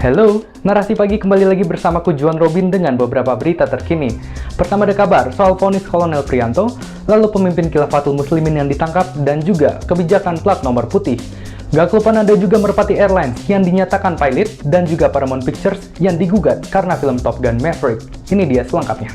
Halo, Narasi Pagi kembali lagi bersamaku Juan Robin dengan beberapa berita terkini. Pertama ada kabar soal vonis Kolonel Priyanto, lalu pemimpin Khilafatul Muslimin yang ditangkap, dan juga kebijakan plat nomor putih. Gak kelupaan ada juga Merpati Airlines yang dinyatakan pilot, dan juga Paramount Pictures yang digugat karena film Top Gun Maverick. Ini dia selengkapnya.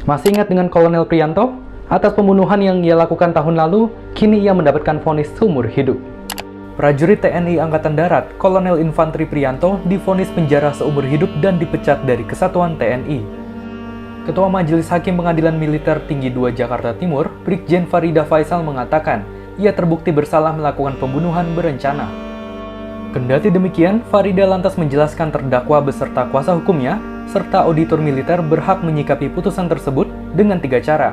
Masih ingat dengan Kolonel Priyanto? Atas pembunuhan yang ia lakukan tahun lalu, kini ia mendapatkan vonis seumur hidup. Prajurit TNI Angkatan Darat, Kolonel Infantri Priyanto, divonis penjara seumur hidup dan dipecat dari Kesatuan TNI. Ketua Majelis Hakim Pengadilan Militer Tinggi 2 Jakarta Timur, Brigjen Farida Faisal mengatakan, ia terbukti bersalah melakukan pembunuhan berencana. Kendati demikian, Farida lantas menjelaskan terdakwa beserta kuasa hukumnya, serta auditor militer berhak menyikapi putusan tersebut dengan 3 cara.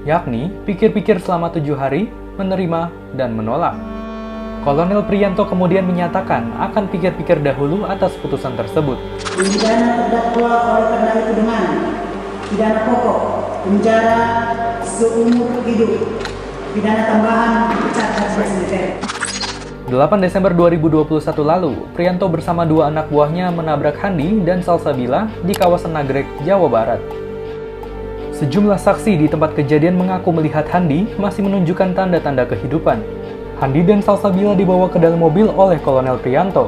Yakni pikir-pikir selama 7 hari, menerima, dan menolak. Kolonel Priyanto kemudian menyatakan akan pikir-pikir dahulu atas putusan tersebut. Pidana terdakwa oleh karena itu dengan pidana pokok, penjara seumur hidup, pidana tambahan dipecat dari militer. 8 Desember 2021 lalu, Priyanto bersama 2 anak buahnya menabrak Handi dan Salsabila di kawasan Nagrek, Jawa Barat. Sejumlah saksi di tempat kejadian mengaku melihat Handi masih menunjukkan tanda-tanda kehidupan. Handi dan Salsabila dibawa ke dalam mobil oleh Kolonel Priyanto.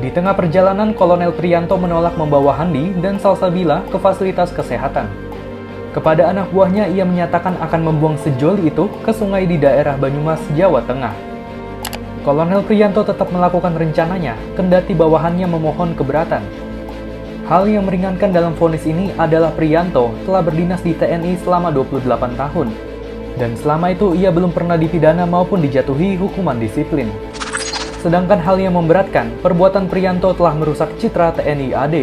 Di tengah perjalanan, Kolonel Priyanto menolak membawa Handi dan Salsabila ke fasilitas kesehatan. Kepada anak buahnya, ia menyatakan akan membuang sejoli itu ke sungai di daerah Banyumas, Jawa Tengah. Kolonel Priyanto tetap melakukan rencananya, kendati bawahannya memohon keberatan. Hal yang meringankan dalam vonis ini adalah Priyanto telah berdinas di TNI selama 28 tahun. Dan selama itu ia belum pernah dipidana maupun dijatuhi hukuman disiplin. Sedangkan hal yang memberatkan, perbuatan Priyanto telah merusak citra TNI AD.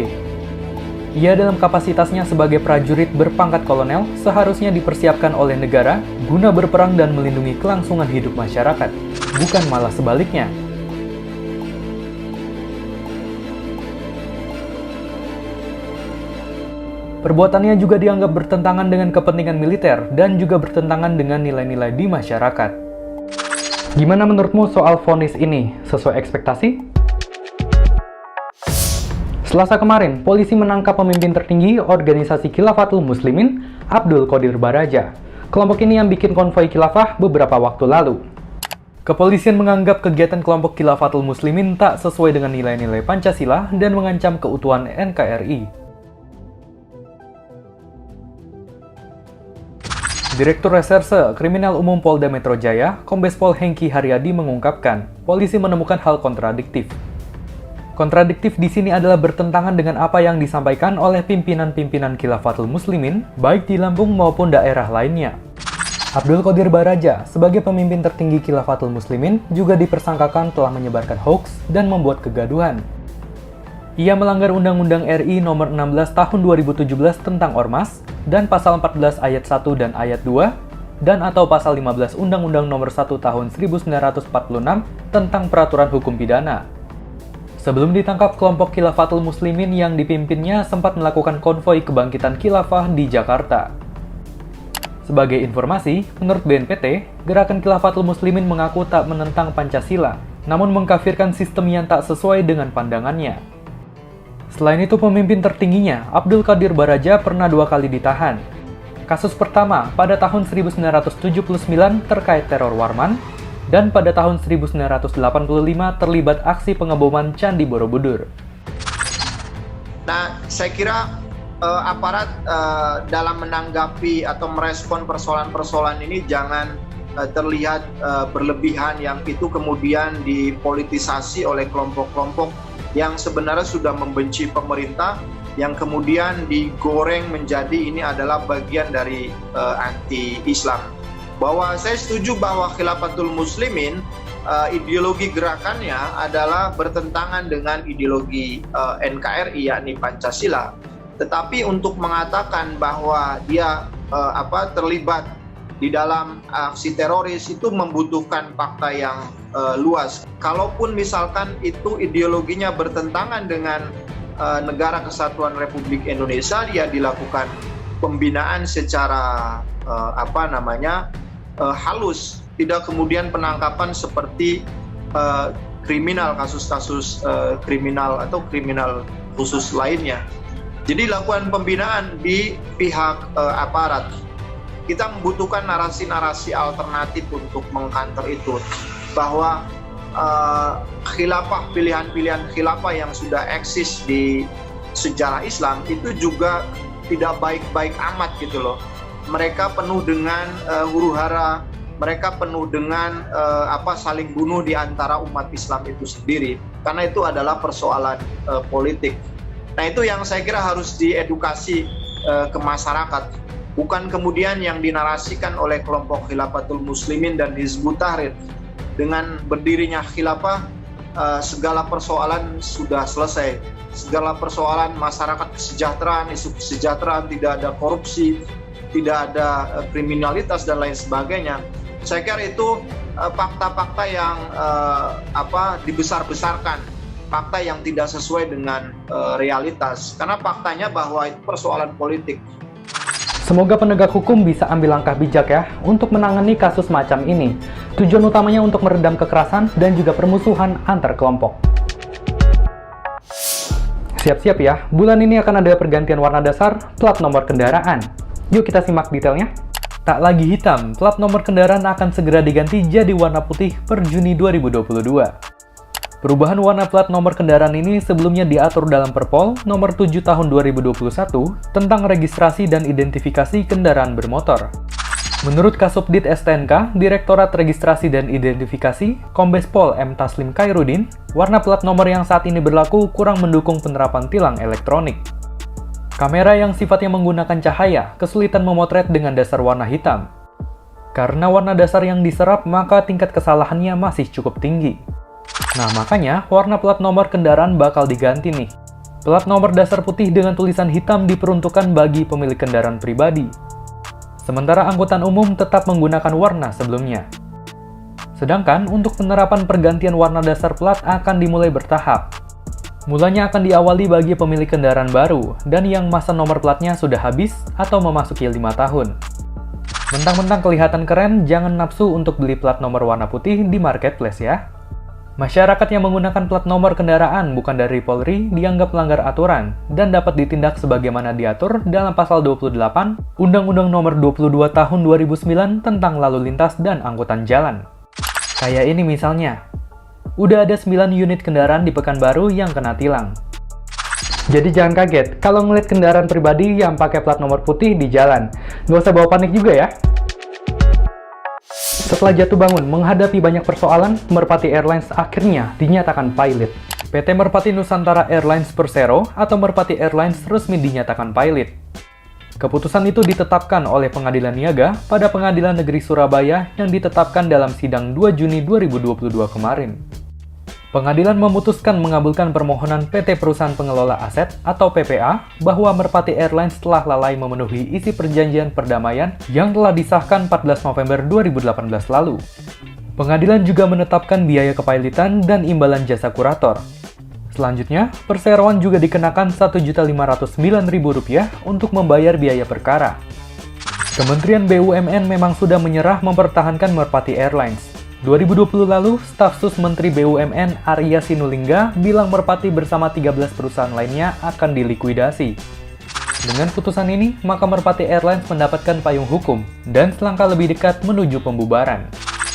Ia dalam kapasitasnya sebagai prajurit berpangkat kolonel seharusnya dipersiapkan oleh negara guna berperang dan melindungi kelangsungan hidup masyarakat, bukan malah sebaliknya. Perbuatannya juga dianggap bertentangan dengan kepentingan militer dan juga bertentangan dengan nilai-nilai di masyarakat. Gimana menurutmu soal vonis ini? Sesuai ekspektasi? Selasa kemarin, polisi menangkap pemimpin tertinggi organisasi Khilafatul Muslimin, Abdul Qadir Baraja. Kelompok ini yang bikin konvoi khilafah beberapa waktu lalu. Kepolisian menganggap kegiatan kelompok Khilafatul Muslimin tak sesuai dengan nilai-nilai Pancasila dan mengancam keutuhan NKRI. Direktur Reserse Kriminal Umum Polda Metro Jaya, Kombes Pol Hengki Haryadi mengungkapkan, polisi menemukan hal kontradiktif. Kontradiktif di sini adalah bertentangan dengan apa yang disampaikan oleh pimpinan-pimpinan Khilafatul Muslimin, baik di Lampung maupun daerah lainnya. Abdul Qadir Baraja, sebagai pemimpin tertinggi Khilafatul Muslimin, juga dipersangkakan telah menyebarkan hoaks dan membuat kegaduhan. Ia melanggar Undang-Undang RI Nomor 16 Tahun 2017 tentang Ormas, dan Pasal 14 Ayat 1 dan Ayat 2, dan atau Pasal 15 Undang-Undang Nomor 1 Tahun 1946 tentang Peraturan Hukum Pidana. Sebelum ditangkap, kelompok Khilafatul Muslimin yang dipimpinnya sempat melakukan konvoi kebangkitan khilafah di Jakarta. Sebagai informasi, menurut BNPT, Gerakan Khilafatul Muslimin mengaku tak menentang Pancasila, namun mengkafirkan sistem yang tak sesuai dengan pandangannya. Selain itu, pemimpin tertingginya, Abdul Qadir Baraja, pernah 2 kali ditahan. Kasus pertama pada tahun 1979 terkait teror Warman, dan pada tahun 1985 terlibat aksi pengeboman Candi Borobudur. Nah, saya kira aparat dalam menanggapi atau merespon persoalan-persoalan ini jangan terlihat berlebihan yang itu kemudian dipolitisasi oleh kelompok-kelompok yang sebenarnya sudah membenci pemerintah, yang kemudian digoreng menjadi ini adalah bagian dari anti-Islam. Bahwa saya setuju bahwa Khilafatul Muslimin, ideologi gerakannya adalah bertentangan dengan ideologi NKRI, yakni Pancasila. Tetapi untuk mengatakan bahwa dia terlibat di dalam aksi teroris itu membutuhkan fakta yang luas. Kalaupun misalkan itu ideologinya bertentangan dengan Negara Kesatuan Republik Indonesia, dia dilakukan pembinaan secara halus tidak kemudian penangkapan seperti kriminal, kasus-kasus kriminal atau kriminal khusus lainnya. Jadi lakukan pembinaan di pihak aparat. Kita membutuhkan narasi-narasi alternatif untuk mengcounter itu, bahwa khilafah, pilihan-pilihan khilafah yang sudah eksis di sejarah Islam itu juga tidak baik-baik amat gitu loh. Mereka penuh dengan huru-hara, mereka penuh dengan saling bunuh di antara umat Islam itu sendiri, karena itu adalah persoalan politik. Nah, itu yang saya kira harus diedukasi ke masyarakat, bukan kemudian yang dinarasikan oleh kelompok Khilafatul Muslimin dan Hizbut Tahrir. Dengan berdirinya khilafah, segala persoalan sudah selesai, segala persoalan masyarakat kesejahteraan, isu kesejahteraan, tidak ada korupsi, tidak ada kriminalitas dan lain sebagainya. Saya kira itu fakta-fakta yang dibesar-besarkan, fakta yang tidak sesuai dengan realitas, karena faktanya bahwa itu persoalan politik. Semoga penegak hukum bisa ambil langkah bijak ya untuk menangani kasus macam ini. Tujuan utamanya untuk meredam kekerasan dan juga permusuhan antar kelompok. Siap-siap ya, bulan ini akan ada pergantian warna dasar plat nomor kendaraan. Yuk kita simak detailnya. Tak lagi hitam, plat nomor kendaraan akan segera diganti jadi warna putih per Juni 2022. Perubahan warna plat nomor kendaraan ini sebelumnya diatur dalam Perpol nomor 7 tahun 2021 tentang registrasi dan identifikasi kendaraan bermotor. Menurut Kasubdit STNK, Direktorat Registrasi dan Identifikasi, Kombes Pol M. Taslim Khairudin, warna plat nomor yang saat ini berlaku kurang mendukung penerapan tilang elektronik. Kamera yang sifatnya menggunakan cahaya kesulitan memotret dengan dasar warna hitam. Karena warna dasar yang diserap, maka tingkat kesalahannya masih cukup tinggi. Nah, makanya warna plat nomor kendaraan bakal diganti nih. Plat nomor dasar putih dengan tulisan hitam diperuntukkan bagi pemilik kendaraan pribadi. Sementara angkutan umum tetap menggunakan warna sebelumnya. Sedangkan untuk penerapan pergantian warna dasar plat akan dimulai bertahap. Mulanya akan diawali bagi pemilik kendaraan baru dan yang masa nomor platnya sudah habis atau memasuki 5 tahun. Mentang-mentang kelihatan keren, jangan nafsu untuk beli plat nomor warna putih di marketplace ya. Masyarakat yang menggunakan plat nomor kendaraan bukan dari Polri dianggap melanggar aturan dan dapat ditindak sebagaimana diatur dalam pasal 28 Undang-Undang Nomor 22 Tahun 2009 tentang Lalu Lintas dan Angkutan Jalan. Kayak ini misalnya. Udah ada 9 unit kendaraan di Pekanbaru yang kena tilang. Jadi jangan kaget kalau ngeliat kendaraan pribadi yang pakai plat nomor putih di jalan. Nggak usah bawa panik juga ya. Setelah jatuh bangun menghadapi banyak persoalan, Merpati Airlines akhirnya dinyatakan pilot. PT Merpati Nusantara Airlines Persero atau Merpati Airlines resmi dinyatakan pilot. Keputusan itu ditetapkan oleh Pengadilan Niaga pada Pengadilan Negeri Surabaya yang ditetapkan dalam sidang 2 Juni 2022 kemarin. Pengadilan memutuskan mengabulkan permohonan PT Perusahaan Pengelola Aset atau PPA bahwa Merpati Airlines telah lalai memenuhi isi perjanjian perdamaian yang telah disahkan 14 November 2018 lalu. Pengadilan juga menetapkan biaya kepailitan dan imbalan jasa kurator. Selanjutnya, perseroan juga dikenakan Rp1.509.000 untuk membayar biaya perkara. Kementerian BUMN memang sudah menyerah mempertahankan Merpati Airlines. 2020 lalu, staf sus Menteri BUMN Arya Sinulinga bilang Merpati bersama 13 perusahaan lainnya akan dilikuidasi. Dengan putusan ini, maka Merpati Airlines mendapatkan payung hukum dan selangkah lebih dekat menuju pembubaran.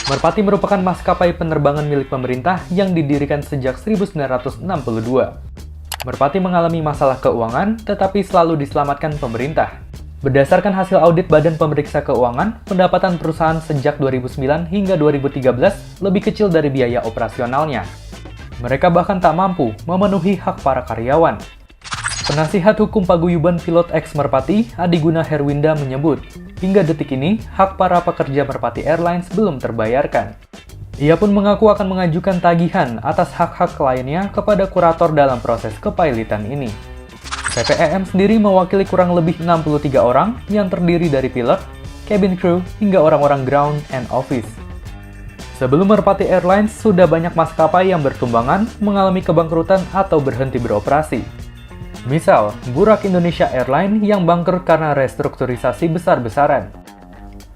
Merpati merupakan maskapai penerbangan milik pemerintah yang didirikan sejak 1962. Merpati mengalami masalah keuangan, tetapi selalu diselamatkan pemerintah. Berdasarkan hasil audit Badan Pemeriksa Keuangan, pendapatan perusahaan sejak 2009 hingga 2013 lebih kecil dari biaya operasionalnya. Mereka bahkan tak mampu memenuhi hak para karyawan. Penasihat hukum paguyuban pilot ex Merpati, Adiguna Herwinda menyebut, hingga detik ini, hak para pekerja Merpati Airlines belum terbayarkan. Ia pun mengaku akan mengajukan tagihan atas hak-hak kliennya kepada kurator dalam proses kepailitan ini. PPEM sendiri mewakili kurang lebih 63 orang yang terdiri dari pilot, cabin crew, hingga orang-orang ground and office. Sebelum Merpati Airlines, sudah banyak maskapai yang bertumbangan, mengalami kebangkrutan atau berhenti beroperasi. Misal, Burak Indonesia Airlines yang bangkrut karena restrukturisasi besar-besaran.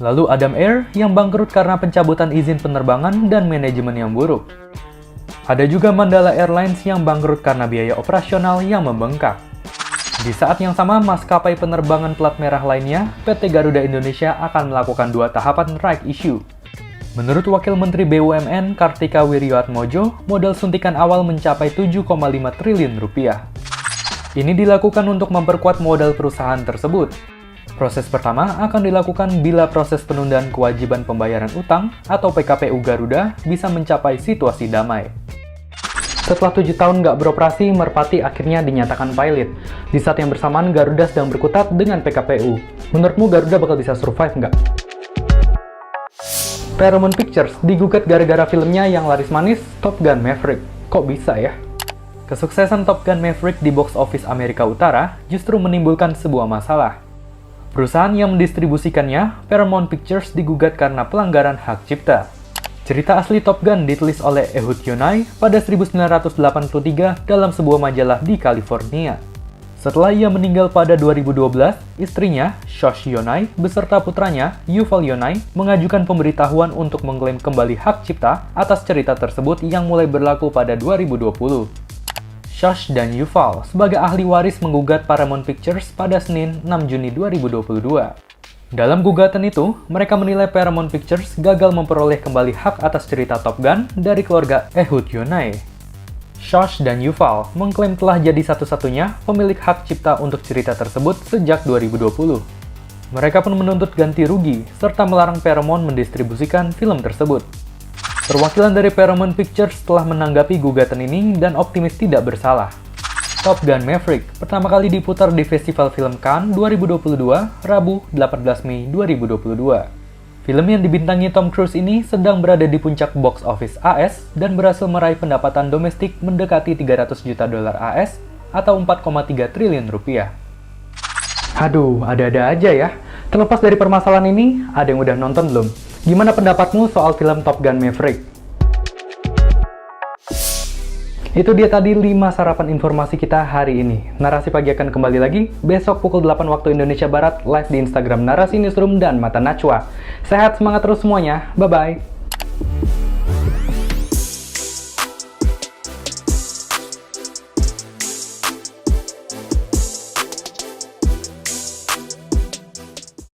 Lalu Adam Air yang bangkrut karena pencabutan izin penerbangan dan manajemen yang buruk. Ada juga Mandala Airlines yang bangkrut karena biaya operasional yang membengkak. Di saat yang sama, maskapai penerbangan plat merah lainnya, PT Garuda Indonesia akan melakukan 2 tahapan right issue. Menurut Wakil Menteri BUMN Kartika Wirjoatmojo, modal suntikan awal mencapai 7,5 triliun rupiah. Ini dilakukan untuk memperkuat modal perusahaan tersebut. Proses pertama akan dilakukan bila proses penundaan kewajiban pembayaran utang atau PKPU Garuda bisa mencapai situasi damai. Setelah 7 tahun nggak beroperasi, Merpati akhirnya dinyatakan pilot. Di saat yang bersamaan, Garuda sedang berkutat dengan PKPU. Menurutmu Garuda bakal bisa survive nggak? Paramount Pictures digugat gara-gara filmnya yang laris manis, Top Gun Maverick. Kok bisa ya? Kesuksesan Top Gun Maverick di box office Amerika Utara justru menimbulkan sebuah masalah. Perusahaan yang mendistribusikannya, Paramount Pictures, digugat karena pelanggaran hak cipta. Cerita asli Top Gun ditulis oleh Ehud Yonai pada 1983 dalam sebuah majalah di California. Setelah ia meninggal pada 2012, istrinya, Shosh Yonai, beserta putranya, Yuval Yonai, mengajukan pemberitahuan untuk mengklaim kembali hak cipta atas cerita tersebut yang mulai berlaku pada 2020. Shosh dan Yuval sebagai ahli waris menggugat Paramount Pictures pada Senin 6 Juni 2022. Dalam gugatan itu, mereka menilai Paramount Pictures gagal memperoleh kembali hak atas cerita Top Gun dari keluarga Ehud Yonai. Shosh dan Yuval mengklaim telah jadi satu-satunya pemilik hak cipta untuk cerita tersebut sejak 2020. Mereka pun menuntut ganti rugi, serta melarang Paramount mendistribusikan film tersebut. Perwakilan dari Paramount Pictures telah menanggapi gugatan ini dan optimis tidak bersalah. Top Gun Maverick pertama kali diputar di Festival Film Cannes 2022, Rabu 18 Mei 2022. Film yang dibintangi Tom Cruise ini sedang berada di puncak box office AS dan berhasil meraih pendapatan domestik mendekati 300 juta dolar AS atau 4,3 triliun rupiah. Aduh, ada-ada aja ya. Terlepas dari permasalahan ini, ada yang udah nonton belum? Gimana pendapatmu soal film Top Gun Maverick? Itu dia tadi 5 sarapan informasi kita hari ini. Narasi Pagi akan kembali lagi besok pukul 8 waktu Indonesia Barat, live di Instagram Narasi Newsroom dan Mata Najwa. Sehat, semangat terus semuanya. Bye-bye.